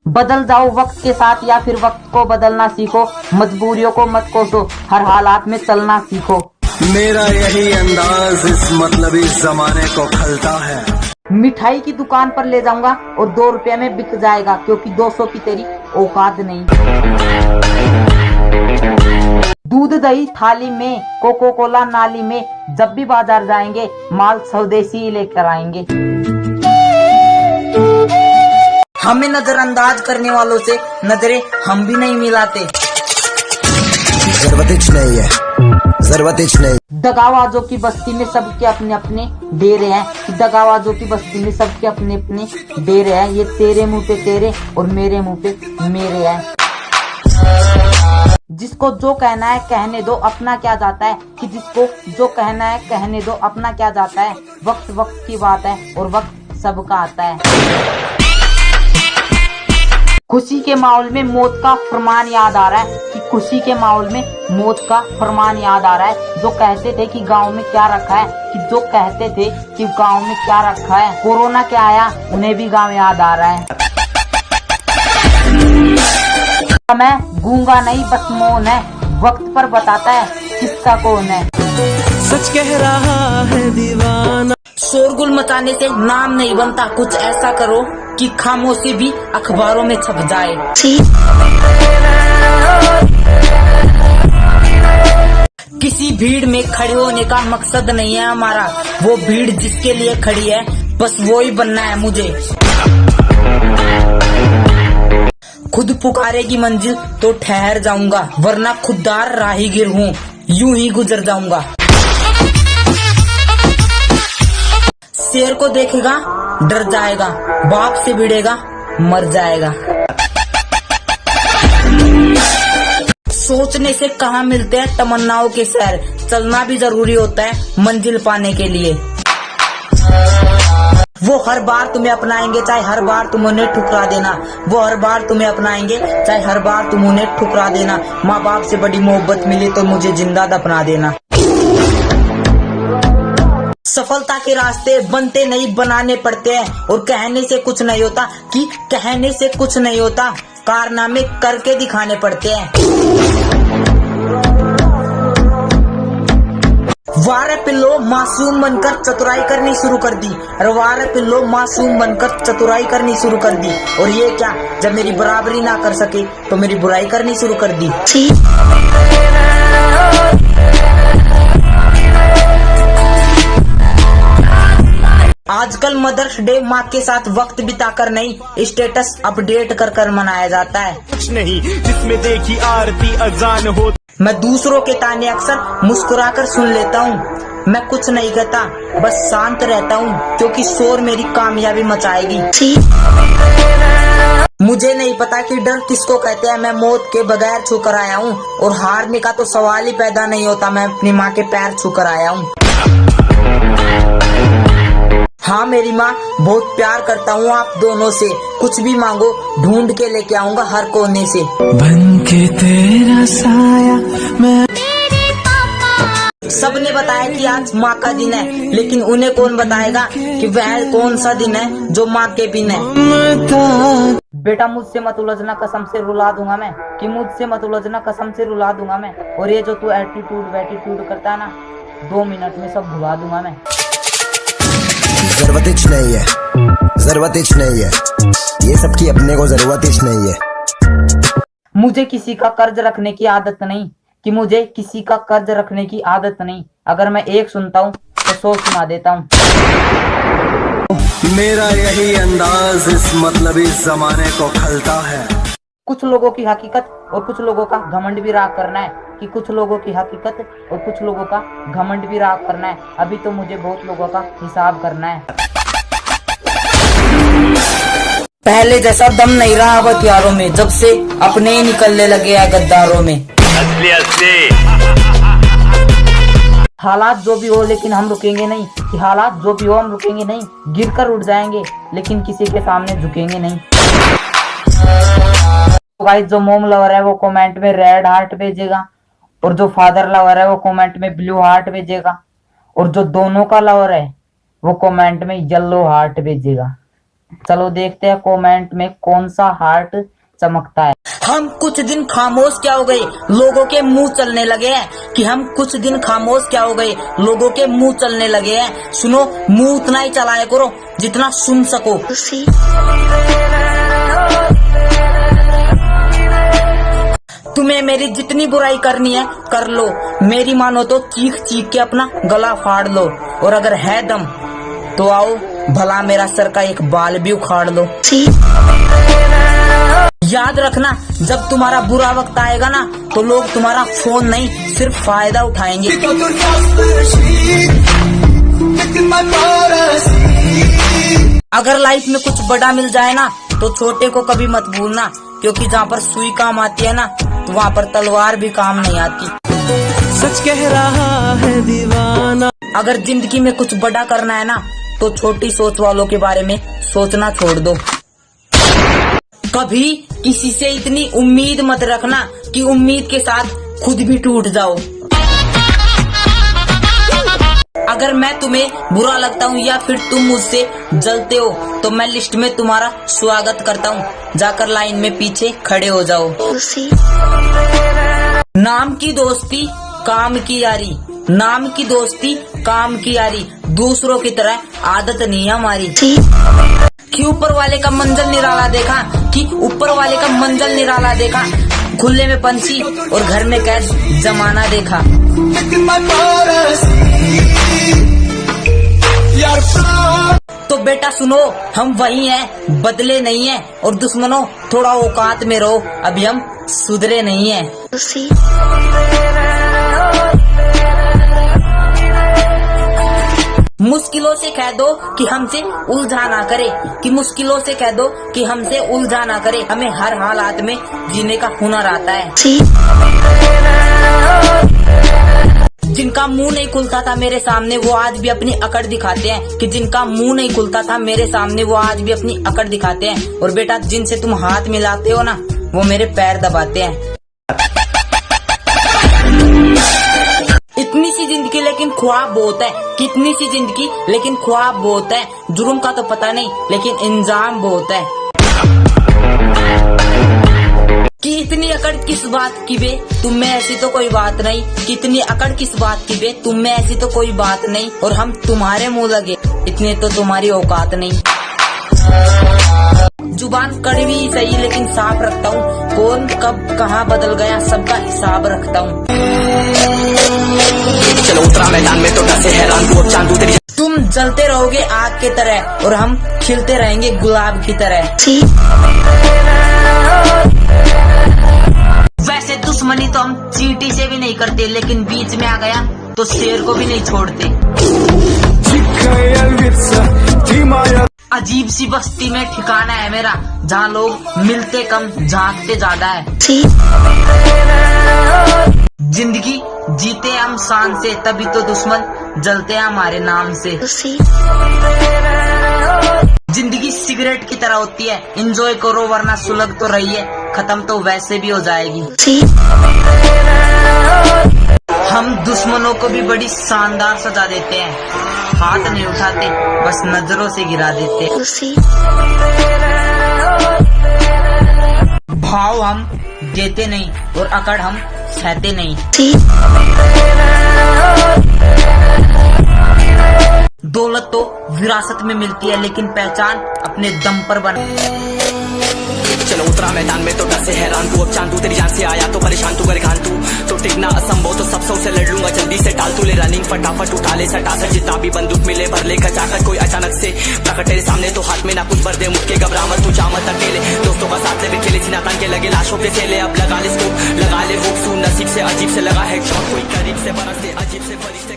बदल जाओ वक्त के साथ या फिर वक्त को बदलना सीखो। मजबूरियों को मत कोसो, हर हालात में चलना सीखो। मेरा यही अंदाज इस मतलबी जमाने को खलता है। मिठाई की दुकान पर ले जाऊंगा और 2 रुपए में बिक जाएगा, क्योंकि 200 की तेरी औकात नहीं। दूध दही थाली में, कोको कोला नाली में, जब भी बाजार जाएंगे माल स्वदेशी ही लेकर आएंगे। हमें नजरअंदाज करने वालों से नजरें हम भी नहीं मिलाते। जरूरत नहीं है, जरूरत नहीं। दगाबाजों की बस्ती में सबके अपने अपने डेरे हैं। दगाबाजों की बस्ती में सबके अपने अपने डेरे हैं। ये तेरे मुंह पे तेरे और मेरे मुंह पे मेरे हैं। जिसको जो कहना है कहने दो, अपना क्या जाता है। कि जिसको जो कहना है कहने दो, अपना क्या जाता है। वक्त वक्त की बात है और वक्त सबका आता है। खुशी के माहौल में मौत का फरमान याद आ रहा है। कि खुशी के माहौल में मौत का फरमान याद आ रहा है। जो कहते थे कि गांव में क्या रखा है, कि जो कहते थे कि गांव में क्या रखा है। कोरोना क्या आया उन्हें भी गांव याद आ रहा है। मैं गूंगा नहीं बस मौन है, वक्त पर बताता है किसका कौन है। सच कह रहा है दीवाना। शोरगुल मचाने से नाम नहीं बनता, कुछ ऐसा करो कि खामोशी भी अखबारों में छप जाए। किसी भीड़ में खड़े होने का मकसद नहीं है हमारा। वो भीड़ जिसके लिए खड़ी है बस वो ही बनना है मुझे। खुद पुकारेगी मंजिल तो ठहर जाऊंगा, वरना खुददार राहीगीर हूँ, यूं ही गुजर जाऊंगा। शेर को देखेगा डर जाएगा, बाप से भिड़ेगा मर जाएगा। सोचने से कहाँ मिलते हैं तमन्नाओं के शहर, चलना भी जरूरी होता है मंजिल पाने के लिए। वो हर बार तुम्हें अपनाएंगे चाहे हर बार तुम उन्हें ठुकरा देना। वो हर बार तुम्हें अपनाएंगे चाहे हर बार तुम उन्हें ठुकरा देना। माँ बाप से बड़ी मोहब्बत मिली तो मुझे जिंदा दफना देना। सफलता के रास्ते बनते नहीं बनाने पड़ते हैं, और कहने से कुछ नहीं होता। कि कहने से कुछ नहीं होता, कारनामे करके दिखाने पड़ते हैं। वारे पिल्लो मासूम बनकर चतुराई करनी शुरू कर दी। वारे पिल्लो मासूम बनकर चतुराई करनी शुरू कर दी। और ये क्या, जब मेरी बराबरी ना कर सके तो मेरी बुराई करनी शुरू कर दी। आजकल मदर्स डे माँ के साथ वक्त बिताकर नहीं, स्टेटस अपडेट कर कर मनाया जाता है। कुछ नहीं जिसमें देखी आरती अजान हो। मैं दूसरों के ताने अक्सर मुस्कुराकर सुन लेता हूँ। मैं कुछ नहीं कहता, बस शांत रहता हूँ, क्योंकि शोर मेरी कामयाबी मचाएगी। मुझे नहीं पता कि डर किसको कहते हैं। मैं मौत के बगैर छूकर आया हूँ, और हारने का तो सवाल ही पैदा नहीं होता। मैं अपनी माँ के पैर छूकर आया हूँ। हाँ मेरी माँ, बहुत प्यार करता हूँ आप दोनों से। कुछ भी मांगो ढूंढ के लेके आऊंगा हर कोने से। बन के तेरा साया मैं। सबने बताया कि आज माँ का दिन है, लेकिन उन्हें कौन बताएगा कि वह कौन सा दिन है जो माँ के बिन है। बेटा मुझसे मत उलझना, कसम से रुला दूंगा मैं। कि मुझसे मत उलझना, कसम से रुला दूंगा मैं। और ये जो तू एटीट्यूड वेटीट्यूड करता है ना, 2 मिनट में सब भुला दूंगा मैं। जरूरत नहीं है, जरूरत नहीं है, ये सबकी अपने को जरूरत नहीं है। मुझे किसी का कर्ज रखने की आदत नहीं। कि मुझे किसी का कर्ज रखने की आदत नहीं। अगर मैं एक सुनता हूँ तो 100 सुना देता हूँ। मेरा यही अंदाज इस मतलबी जमाने को खलता है। कुछ लोगों की हकीकत और कुछ लोगों का घमंड भी राग करना है। कि कुछ लोगों की हकीकत और कुछ लोगों का घमंड भी राग करना है। अभी तो मुझे बहुत लोगों का हिसाब करना है। पहले जैसा दम नहीं रहा अब हथियारों में, जब से अपने ही निकलने लगे हैं गद्दारों में। हालात जो भी हो लेकिन हम रुकेंगे नहीं। कि हालात जो भी हो हम रुकेंगे नहीं। गिरकर उठ जाएंगे लेकिन किसी के सामने झुकेंगे नहीं। तो गाइस, जो मोम लवर है वो कमेंट में रेड हार्ट भेजेगा, और जो फादर लवर है वो कमेंट में ब्लू हार्ट भेजेगा, और जो दोनों का लवर है वो कमेंट में येलो हार्ट भेजेगा। चलो देखते हैं कमेंट में कौन सा हार्ट चमकता है। हम कुछ दिन खामोश क्या हो गए, लोगों के मुंह चलने लगे हैं। कि हम कुछ दिन खामोश क्या हो गए, लोगों के मुंह चलने लगे हैं। सुनो, मुंह उतना ही चलाया करो जितना सुन सको। तुम्हें मेरी जितनी बुराई करनी है कर लो, मेरी मानो तो चीख चीख के अपना गला फाड़ लो, और अगर है दम तो आओ भला मेरा सर का एक बाल भी उखाड़ लो। याद रखना, जब तुम्हारा बुरा वक्त आएगा ना तो लोग तुम्हारा फोन नहीं सिर्फ फायदा उठाएंगे। अगर लाइफ में कुछ बड़ा मिल जाए ना तो छोटे को कभी मत भूलना, क्योंकि जहाँ पर सुई काम आती है ना तो वहाँ पर तलवार भी काम नहीं आती। सच कह रहा है दीवाना। अगर जिंदगी में कुछ बड़ा करना है ना तो छोटी सोच वालों के बारे में सोचना छोड़ दो। कभी किसी से इतनी उम्मीद मत रखना कि उम्मीद के साथ खुद भी टूट जाओ। अगर मैं तुम्हें बुरा लगता हूँ या फिर तुम मुझसे जलते हो तो मैं लिस्ट में तुम्हारा स्वागत करता हूँ, जाकर लाइन में पीछे खड़े हो जाओ। नाम की दोस्ती काम की यारी, नाम की दोस्ती काम की यारी, दूसरों की तरह आदत नहीं है हमारी। कि ऊपर वाले का मंजर निराला देखा, कि ऊपर वाले का मंजर निराला देखा, खुले में पंछी और घर में कैद जमाना देखा। तो बेटा सुनो, हम वही हैं, बदले नहीं हैं, और दुश्मनों थोड़ा औकात में रहो, अभी हम सुधरे नहीं हैं। मुश्किलों से कह दो कि हमसे उलझा ना करे, कि मुश्किलों से कह दो कि हमसे उलझा ना करे। हमें हर हालात में जीने का हुनर आता है। जिनका मुंह नहीं खुलता था मेरे सामने वो आज भी अपनी अकड़ दिखाते हैं, कि जिनका मुंह नहीं खुलता था मेरे सामने वो आज भी अपनी अकड़ दिखाते हैं। और बेटा, जिनसे तुम हाथ मिलाते हो ना वो मेरे पैर दबाते हैं। इतनी सी जिंदगी लेकिन ख्वाब बहुत है, कितनी सी जिंदगी लेकिन ख्वाब बहुत है। जुर्म का तो पता नहीं लेकिन इंजाम बहुत है। कि इतनी अकड़ किस बात की बे, तुम में ऐसी तो कोई बात नहीं। कितनी अकड़ किस बात की बे, तुम में ऐसी तो कोई बात नहीं। और हम तुम्हारे मुंह लगे, इतने तो तुम्हारी औकात नहीं। जुबान कड़वी ही सही लेकिन साफ रखता हूँ, कौन कब कहाँ बदल गया सबका हिसाब रखता हूँ। चलो उतरा मैदान में तो डसे हैरान हुआ चांदू तेरी। तुम जलते रहोगे आग की तरह और हम खिलते रहेंगे गुलाब की तरह। वैसे दुश्मनी तो हम चींटी से भी नहीं करते, लेकिन बीच में आ गया तो शेर को भी नहीं छोड़ते। अजीब सी बस्ती में ठिकाना है मेरा, जहाँ लोग मिलते कम झांकते ज्यादा है। जिंदगी जीते हम शान से, तभी तो दुश्मन जलते हैं हमारे नाम से। जिंदगी सिगरेट की तरह होती है, एंजॉय करो वरना सुलग तो रही है, खत्म तो वैसे भी हो जाएगी। हम दुश्मनों को भी बड़ी शानदार सजा देते हैं, हाथ नहीं उठाते बस नजरों से गिरा देते। भाव हम देते नहीं और अकड़ हम सहते नहीं। दौलत तो विरासत में मिलती है लेकिन पहचान अपने दम पर बना। चलो उतरा मैदान में तो डसे हैरान तू, अब चांदू तेरी जान से आया तो परेशान तू कर खान तू। तो टिकना असंभव तो सब सौ से लड़ लूंगा, जल्दी से टाल तू ले रनिंग फटाफट उठा ले सटा सट, जितना भी बंदूक मिले भर ले खचाकर। कोई अचानक से प्रकट तेरे सामने तो हाथ में ना कुछ भर दे, मुक्के घबरा मत तू जा मत अकेले। दोस्तों का साथ ले भी खेले सीना तान के लगे लाशों पे सेले, अब लगा ले स्कोप लगा ले हुक, नसीब से अजीब से लगा है शॉट, कोई करीब से बरस से अजीब से फरिश्ते